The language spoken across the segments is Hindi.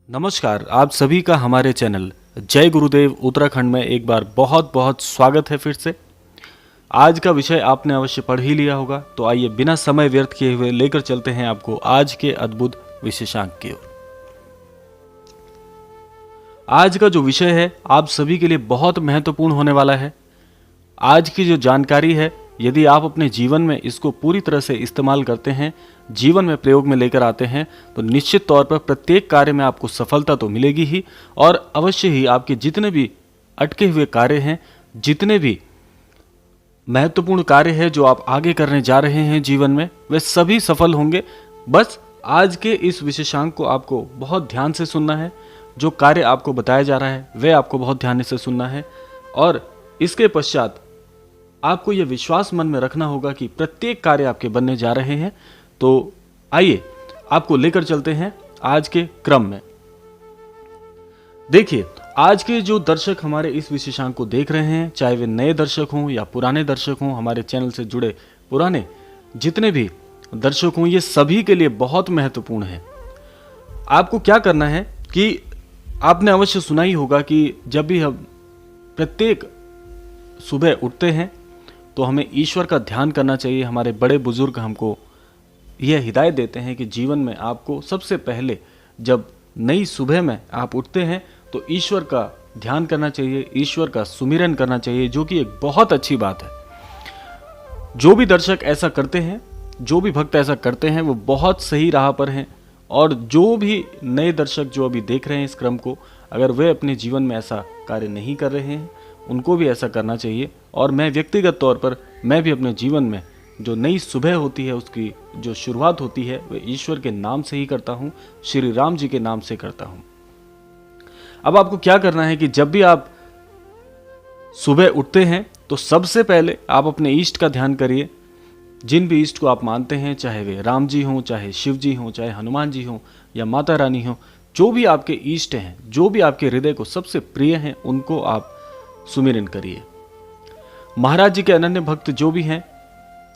नमस्कार, आप सभी का हमारे चैनल जय गुरुदेव उत्तराखंड में एक बार बहुत बहुत स्वागत है। फिर से आज का विषय आपने अवश्य पढ़ ही लिया होगा, तो आइए बिना समय व्यर्थ किए हुए लेकर चलते हैं आपको आज के अद्भुत विशेषांक की ओर। आज का जो विषय है आप सभी के लिए बहुत महत्वपूर्ण होने वाला है। आज की जो जानकारी है, यदि आप अपने जीवन में इसको पूरी तरह से इस्तेमाल करते हैं, जीवन में प्रयोग में लेकर आते हैं, तो निश्चित तौर पर प्रत्येक कार्य में आपको सफलता तो मिलेगी ही, और अवश्य ही आपके जितने भी अटके हुए कार्य हैं, जितने भी महत्वपूर्ण कार्य हैं जो आप आगे करने जा रहे हैं जीवन में, वे सभी सफल होंगे। बस आज के इस विशेषांक को आपको बहुत ध्यान से सुनना है। जो कार्य आपको बताया जा रहा है वह आपको बहुत ध्यान से सुनना है, और इसके पश्चात आपको यह विश्वास मन में रखना होगा कि प्रत्येक कार्य आपके बनने जा रहे हैं। तो आइए आपको लेकर चलते हैं आज के क्रम में। देखिए, आज के जो दर्शक हमारे इस विशेषांक को देख रहे हैं, चाहे वे नए दर्शक हों या पुराने दर्शक हों, हमारे चैनल से जुड़े पुराने जितने भी दर्शक हों, ये सभी के लिए बहुत महत्वपूर्ण है। आपको क्या करना है कि आपने अवश्य सुना ही होगा कि जब भी हम प्रत्येक सुबह उठते हैं तो हमें ईश्वर का ध्यान करना चाहिए। हमारे बड़े बुजुर्ग हमको यह हिदायत देते हैं कि जीवन में आपको सबसे पहले जब नई सुबह में आप उठते हैं तो ईश्वर का ध्यान करना चाहिए, ईश्वर का सुमिरन करना चाहिए, जो कि एक बहुत अच्छी बात है। जो भी दर्शक ऐसा करते हैं, जो भी भक्त ऐसा करते हैं, वो बहुत सही राह पर हैं। और जो भी नए दर्शक जो अभी देख रहे हैं इस क्रम को, अगर वे अपने जीवन में ऐसा कार्य नहीं कर रहे हैं, उनको भी ऐसा करना चाहिए। और मैं व्यक्तिगत तौर पर मैं भी अपने जीवन में जो नई सुबह होती है उसकी जो शुरुआत होती है वह ईश्वर के नाम से ही करता हूँ, श्री राम जी के नाम से करता हूँ। अब आपको क्या करना है कि जब भी आप सुबह उठते हैं तो सबसे पहले आप अपने इष्ट का ध्यान करिए। जिन भी इष्ट को आप मानते हैं, चाहे वे राम जी हों, चाहे शिव जी हों, चाहे हनुमान जी हों या माता रानी हों, जो भी आपके इष्ट हैं, जो भी आपके हृदय को सबसे प्रिय हैं, उनको आप सुमिरन करिए। महाराज जी के अनन्य भक्त जो भी हैं,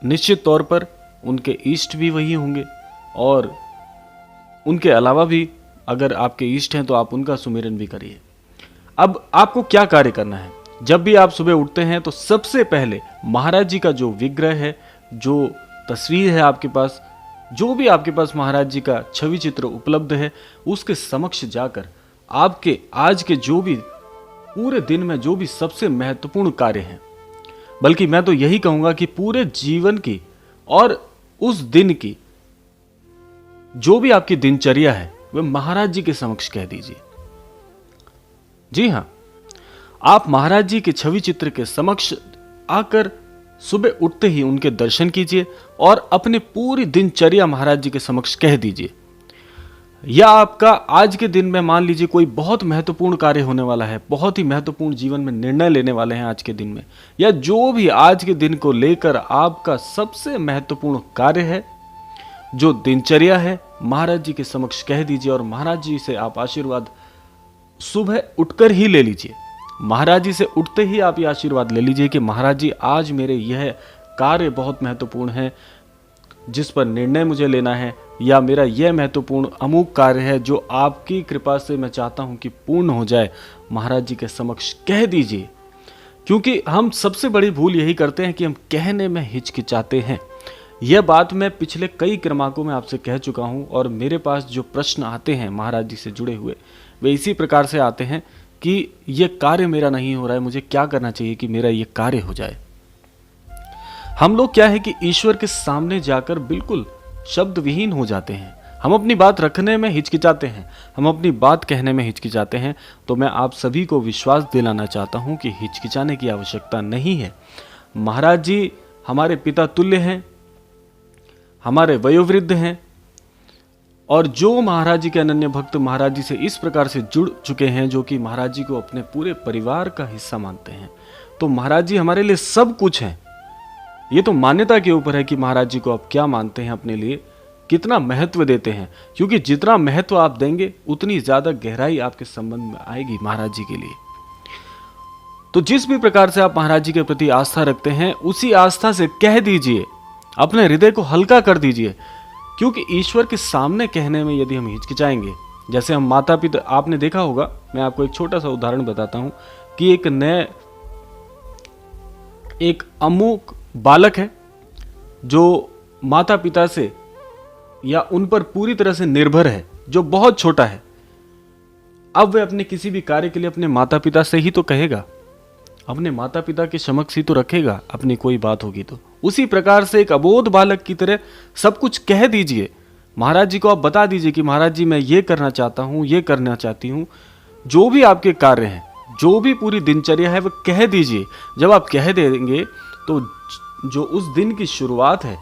निश्चित तौर पर उनके इष्ट भी वही होंगे, और उनके अलावा भी अगर आपके इष्ट हैं तो आप उनका सुमिरन भी करिए। अब आपको क्या कार्य करना है? जब भी आप सुबह उठते हैं तो सबसे पहले महाराज जी का जो विग्रह है, जो तस्वीर है आपके पास, जो भी आपके पास महाराज जी का छवि चित्र उपलब्ध है, उसके समक्ष जाकर आपके आज के जो भी पूरे दिन में जो भी सबसे महत्वपूर्ण कार्य हैं, बल्कि मैं तो यही कहूंगा कि पूरे जीवन की और उस दिन की जो भी आपकी दिनचर्या है, वह महाराज जी के समक्ष कह दीजिए। जी हां, आप महाराज जी के छवि चित्र के समक्ष आकर सुबह उठते ही उनके दर्शन कीजिए और अपनी पूरी दिनचर्या महाराज जी के समक्ष कह दीजिए। या आपका आज के दिन में मान लीजिए कोई बहुत महत्वपूर्ण कार्य होने वाला है, बहुत ही महत्वपूर्ण जीवन में निर्णय लेने वाले हैं आज के दिन में, या जो भी आज के दिन को लेकर आपका सबसे महत्वपूर्ण कार्य है, जो दिनचर्या है, महाराज जी के समक्ष कह दीजिए। और महाराज जी से आप आशीर्वाद सुबह उठकर ही ले लीजिए। महाराज जी से उठते ही आप ये आशीर्वाद ले लीजिए कि महाराज जी, आज मेरे यह कार्य बहुत महत्वपूर्ण है जिस पर निर्णय मुझे लेना है, या मेरा यह महत्वपूर्ण अमुक कार्य है जो आपकी कृपा से मैं चाहता हूं कि पूर्ण हो जाए, महाराज जी के समक्ष कह दीजिए। क्योंकि हम सबसे बड़ी भूल यही करते हैं कि हम कहने में हिचकिचाते हैं। यह बात मैं पिछले कई क्रमांकों में आपसे कह चुका हूं, और मेरे पास जो प्रश्न आते हैं महाराज जी से जुड़े हुए, वे इसी प्रकार से आते हैं कि यह कार्य मेरा नहीं हो रहा है, मुझे क्या करना चाहिए कि मेरा यह कार्य हो जाए। हम लोग क्या है कि ईश्वर के सामने जाकर बिल्कुल शब्द विहीन हो जाते हैं। हम अपनी बात रखने में हिचकिचाते हैं, हम अपनी बात कहने में हिचकिचाते हैं। तो मैं आप सभी को विश्वास दिलाना चाहता हूं कि हिचकिचाने की आवश्यकता नहीं है। महाराज जी हमारे पिता तुल्य हैं, हमारे वयोवृद्ध हैं, और जो महाराज जी के अनन्य भक्त महाराज जी से इस प्रकार से जुड़ चुके हैं, जो कि महाराज जी को अपने पूरे परिवार का हिस्सा मानते हैं, तो महाराज जी हमारे लिए सब कुछ हैं। ये तो मान्यता के ऊपर है कि महाराज जी को आप क्या मानते हैं, अपने लिए कितना महत्व देते हैं। क्योंकि जितना महत्व आप देंगे उतनी ज्यादा गहराई आपके संबंध में आएगी महाराज जी के लिए। तो जिस भी प्रकार से आप महाराज जी के प्रति आस्था रखते हैं, उसी आस्था से कह दीजिए, अपने हृदय को हल्का कर दीजिए। क्योंकि ईश्वर के सामने कहने में यदि हम हिचकिचाएंगे, जैसे हम माता पिता, आपने देखा होगा, मैं आपको एक छोटा सा उदाहरण बताता हूं कि एक अमुक बालक है जो माता पिता से या उन पर पूरी तरह से निर्भर है, जो बहुत छोटा है। अब वह अपने किसी भी कार्य के लिए अपने माता पिता से ही तो कहेगा, अपने माता पिता के समक्ष ही तो रखेगा अपनी कोई बात होगी तो। उसी प्रकार से एक अबोध बालक की तरह सब कुछ कह दीजिए महाराज जी को। आप बता दीजिए कि महाराज जी मैं ये करना चाहता हूँ, ये करना चाहती हूँ। जो भी आपके कार्य हैं, जो भी पूरी दिनचर्या है, वो कह दीजिए। जब आप कह देंगे तो जो उस दिन की शुरुआत है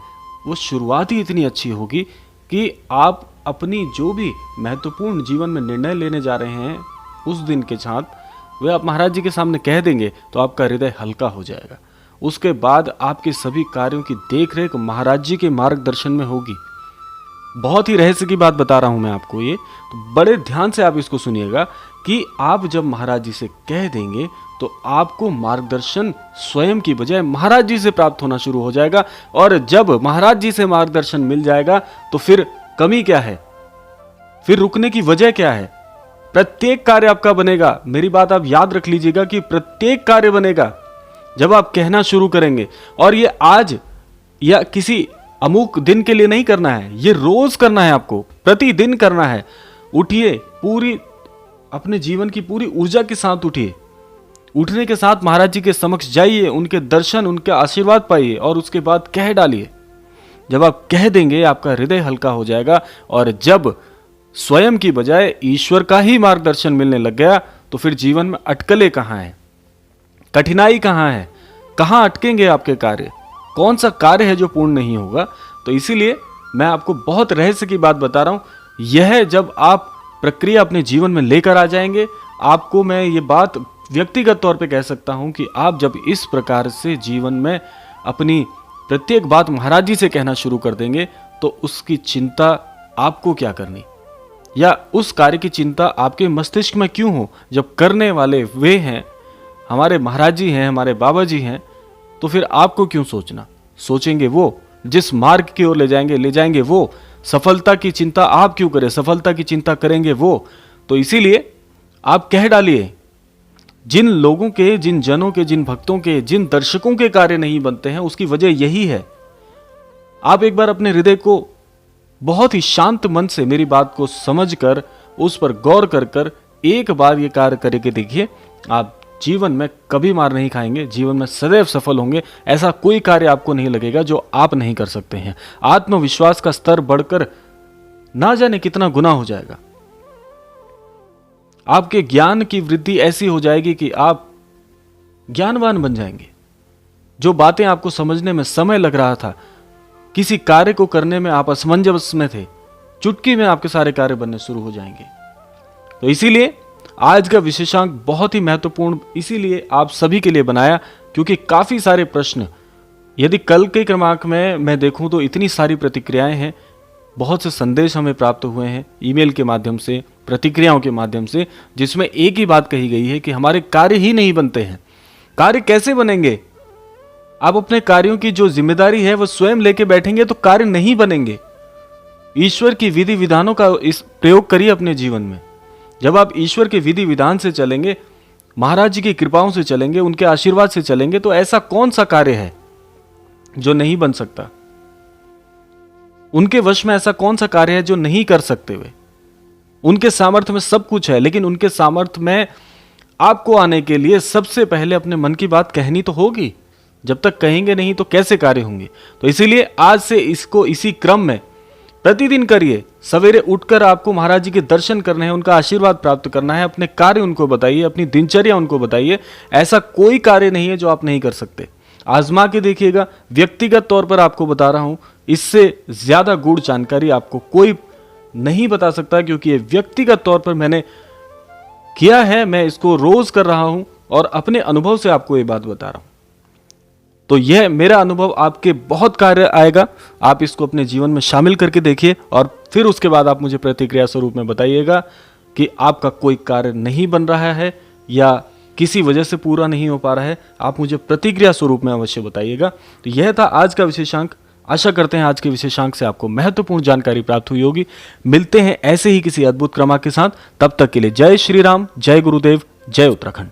वो शुरुआत ही इतनी अच्छी होगी कि आप अपनी जो भी महत्वपूर्ण जीवन में निर्णय लेने जा रहे हैं उस दिन के साथ वे आप महाराज जी के सामने कह देंगे तो आपका हृदय हल्का हो जाएगा। उसके बाद आपके सभी कार्यों की देखरेख महाराज जी के मार्गदर्शन में होगी। बहुत ही रहस्य की बात बता रहा हूं मैं आपको, ये तो बड़े ध्यान से आप इसको सुनिएगा कि आप जब महाराज जी से कह देंगे तो आपको मार्गदर्शन स्वयं की बजाय महाराज जी से प्राप्त होना शुरू हो जाएगा। और जब महाराज जी से मार्गदर्शन मिल जाएगा तो फिर कमी क्या है, फिर रुकने की वजह क्या है? प्रत्येक कार्य आपका बनेगा। मेरी बात आप याद रख लीजिएगा कि प्रत्येक कार्य बनेगा जब आप कहना शुरू करेंगे। और ये आज या किसी अमुक दिन के लिए नहीं करना है, ये रोज करना है, आपको प्रतिदिन करना है। उठिए, पूरी अपने जीवन की पूरी ऊर्जा के साथ उठिए। उठने के साथ महाराज जी के समक्ष जाइए, उनके दर्शन, उनके आशीर्वाद पाइए और उसके बाद कह डालिए। जब आप कह देंगे आपका हृदय हल्का हो जाएगा। और जब स्वयं की बजाय ईश्वर का ही मार्गदर्शन मिलने लग गया तो फिर जीवन में अटकलें कहाँ हैं, कठिनाई कहाँ है, कहाँ अटकेंगे आपके कार्य, कौन सा कार्य है जो पूर्ण नहीं होगा। तो इसीलिए मैं आपको बहुत रहस्य की बात बता रहा हूं। यह जब आप प्रक्रिया अपने जीवन में लेकर आ जाएंगे, आपको मैं ये बात व्यक्तिगत तौर पे कह सकता हूं कि आप जब इस प्रकार से जीवन में अपनी प्रत्येक बात महाराज जी से कहना शुरू कर देंगे तो उसकी चिंता आपको क्या करनी, या उस कार्य की चिंता आपके मस्तिष्क में क्यों हो, जब करने वाले वे हैं, हमारे महाराज जी हैं, हमारे बाबा जी हैं, तो फिर आपको क्यों सोचना। सोचेंगे वो, जिस मार्ग की ओर ले जाएंगे वो। सफलता की चिंता आप क्यों करें, सफलता की चिंता करेंगे वो। तो इसीलिए आप कह डालिए, जिन लोगों के, जिन जनों के, जिन भक्तों के, जिन दर्शकों के कार्य नहीं बनते हैं उसकी वजह यही है। आप एक बार अपने हृदय को बहुत ही शांत मन से मेरी बात को समझकर उस पर गौर कर एक बार ये कार्य करके देखिए, आप जीवन में कभी मार नहीं खाएंगे, जीवन में सदैव सफल होंगे। ऐसा कोई कार्य आपको नहीं लगेगा जो आप नहीं कर सकते हैं। आत्मविश्वास का स्तर बढ़कर ना जाने कितना गुना हो जाएगा। आपके ज्ञान की वृद्धि ऐसी हो जाएगी कि आप ज्ञानवान बन जाएंगे। जो बातें आपको समझने में समय लग रहा था, किसी कार्य को करने में आप असमंजस में थे, चुटकी में आपके सारे कार्य बनने शुरू हो जाएंगे। तो इसीलिए आज का विशेषांक बहुत ही महत्वपूर्ण इसीलिए आप सभी के लिए बनाया क्योंकि काफी सारे प्रश्न, यदि कल के क्रमांक में मैं देखूं तो इतनी सारी प्रतिक्रियाएं हैं, बहुत से संदेश हमें प्राप्त हुए हैं ईमेल के माध्यम से, प्रतिक्रियाओं के माध्यम से, जिसमें एक ही बात कही गई है कि हमारे कार्य ही नहीं बनते हैं। कार्य कैसे बनेंगे? आप अपने कार्यों की जो जिम्मेदारी है वो स्वयं लेके बैठेंगे तो कार्य नहीं बनेंगे। ईश्वर की विधि विधानों का इस प्रयोग करिए अपने जीवन में। जब आप ईश्वर के विधि विधान से चलेंगे, महाराज जी की कृपाओं से चलेंगे, उनके आशीर्वाद से चलेंगे, तो ऐसा कौन सा कार्य है जो नहीं बन सकता? उनके वश में ऐसा कौन सा कार्य है जो नहीं कर सकते वे? उनके सामर्थ्य में सब कुछ है, लेकिन उनके सामर्थ्य में आपको आने के लिए सबसे पहले अपने मन की बात कहनी तो होगी। जब तक कहेंगे नहीं तो कैसे कार्य होंगे? तो इसीलिए आज से इसको इसी क्रम में प्रतिदिन करिए। सवेरे उठकर आपको महाराज जी के दर्शन करने हैं, उनका आशीर्वाद प्राप्त करना है, अपने कार्य उनको बताइए, अपनी दिनचर्या उनको बताइए। ऐसा कोई कार्य नहीं है जो आप नहीं कर सकते। आजमा के देखिएगा। व्यक्तिगत तौर पर आपको बता रहा हूं, इससे ज्यादा गूढ़ जानकारी आपको कोई नहीं बता सकता, क्योंकि ये व्यक्तिगत तौर पर मैंने किया है, मैं इसको रोज कर रहा हूं और अपने अनुभव से आपको ये बात बता रहा हूं। तो यह मेरा अनुभव आपके बहुत कार्य आएगा। आप इसको अपने जीवन में शामिल करके देखिए और फिर उसके बाद आप मुझे प्रतिक्रिया स्वरूप में बताइएगा कि आपका कोई कार्य नहीं बन रहा है या किसी वजह से पूरा नहीं हो पा रहा है। आप मुझे प्रतिक्रिया स्वरूप में अवश्य बताइएगा। तो यह था आज का विशेषांक। आशा करते हैं आज के विशेषांक से आपको महत्वपूर्ण जानकारी प्राप्त हुई होगी। मिलते हैं ऐसे ही किसी अद्भुत क्रमांक के साथ, तब तक के लिए जय श्री राम, जय गुरुदेव, जय उत्तराखंड।